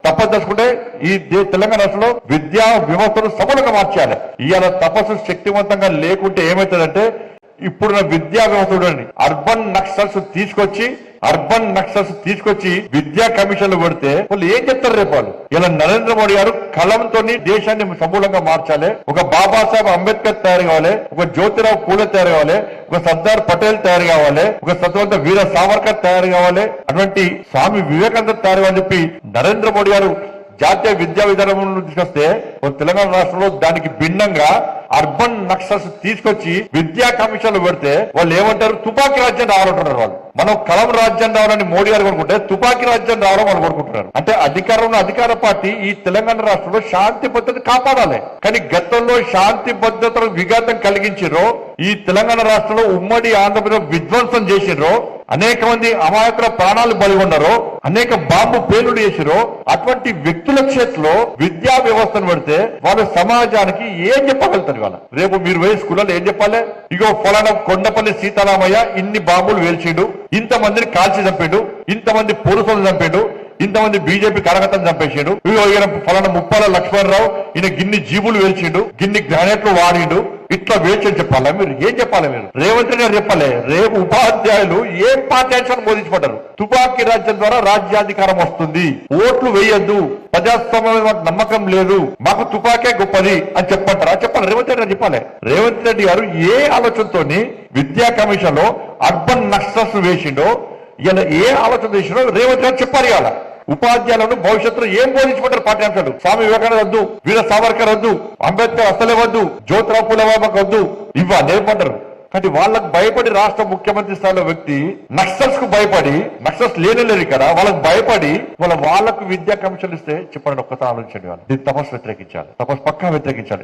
తప్పదలుచుకుంటే ఈ తెలంగాణ రాష్ట్రంలో విద్యా వ్యవస్థను సమూలంగా మార్చాలి. ఇవాళ తపస్సు శక్తివంతంగా లేకుంటే ఏమవుతుందంటే ఇప్పుడున్న విద్యా వ్యవస్థ చూడండి, అర్బన్ నక్సల్స్ తీసుకొచ్చి విద్యా కమిషన్లు పెడితే వాళ్ళు ఏం చెప్తారు రేపు వాళ్ళు? ఇలా నరేంద్ర మోడీ గారు కలంతో దేశాన్ని సమూలంగా మార్చాలి. ఒక బాబాసాహెబ్ అంబేద్కర్ తయారు కావాలి, ఒక జ్యోతిరావు పూలే తయారు కావాలి, ఒక సర్దార్ పటేల్ తయారు కావాలి, ఒక స్వతంత్ర వీర సావర్కర్ తయారు కావాలి, అటువంటి స్వామి వివేకానంద తయారు కావాలని చెప్పి నరేంద్ర మోడీ గారు జాతీయ విద్యా విధానం తీసుకొస్తే తెలంగాణ రాష్ట్రంలో దానికి భిన్నంగా అర్బన్ నక్సల్స్ తీసుకొచ్చి విద్యా కమిషన్లు పెడితే వాళ్ళు ఏమంటారు? తుపాకీ రాజ్యం రావాలంటున్నారు. వాళ్ళు మనం కలం రాజ్యం రావాలని మోడీ గారు కోరుకుంటే తుపాకీ రాజ్యం రావడం వాళ్ళు కోరుకుంటున్నారు. అంటే అధికార పార్టీ ఈ తెలంగాణ రాష్ట్రంలో శాంతి భద్రత కాపాడాలి, కానీ గతంలో శాంతి భద్రతలకు విఘాతం కలిగించారో, ఈ తెలంగాణ రాష్ట్రంలో ఉమ్మడి ఆంధ్రప్రదేశ్ విధ్వంసం చేసిరో, అనేక మంది అమాయకుల ప్రాణాలు బలిగొన్నారో, అనేక బాంబు పేలుడు చేసిరో, అటువంటి వ్యక్తుల చేతిలో విద్యా వ్యవస్థను పెడితే వాళ్ళు సమాజానికి ఏం చెప్పగలుగుతారు? ఇవాళ రేపు మీరు పోయి స్కూల్లో ఏం చెప్పాలి? ఇగో ఫలానా కొండపల్లి సీతారామయ్య ఇన్ని బాంబులు వేల్చిండు, ఇంతమందిని కాల్చి చంపాడు, ఇంతమంది పోలీసులను చంపాడు, ఇంతమంది బీజేపీ కార్యకర్తలు చంపేసాడు, ఈయన ఫలానా ముప్పాల లక్ష్మణరావు ఈయన గిన్ని జీబులు వేల్చిండు, గిన్ని గ్రానైట్లు వాడిండు, ఇట్లా వేల్చని చెప్పాలా? మీరు ఏం చెప్పాలి? మీరు రేవంత్ రెడ్డి గారు చెప్పాలి. రేపు ఉపాధ్యాయులు ఏం పాఠ్యాంశాన్ని బోధించబడ్డారు? తుపాకీ రాజ్యం ద్వారా రాజ్యాధికారం వస్తుంది, ఓట్లు వేయొద్దు, ప్రజాస్వామ్యం మాకు నమ్మకం లేదు, మాకు తుపాకే గొప్పది అని చెప్పంటారా? చెప్పాలి. రేవంత్ రెడ్డి గారు చెప్పాలి. రేవంత్ రెడ్డి గారు ఏ ఆలోచనతోని విద్యా కమిషన్ లో అర్బన్ నక్సల్స్ వేసిండో, ఇలా ఏ ఆలోచన చేసిండో రేవంత్ రెడ్డి చెప్పాలి. ఇవాళ ఉపాధ్యాయులను భవిష్యత్తులో ఏం బోధించబడ్డారు పాఠ్యాంశాలు? స్వామి వివేకానంద వద్దు, వీర సావర్కర్ వద్దు, అంబేద్కర్ అసలే వద్దు, జ్యోతిరావు పూలే వద్దు, ఇవ్వాలి ఏమంటారు? కానీ వాళ్ళకు భయపడి రాష్ట్ర ముఖ్యమంత్రి స్థాయిలో వ్యక్తి నక్సల్స్ కు భయపడి, నక్సల్స్ లేరు ఇక్కడ, వాళ్ళకు భయపడి వాళ్ళకు విద్యా కమిషన్ ఇస్తే చెప్పండి, ఒక్కసారి ఆలోచించండి. వాళ్ళు దీన్ని తపస్సు వ్యతిరేకించాలి, తపస్సు పక్కా వ్యతిరేకించాలి.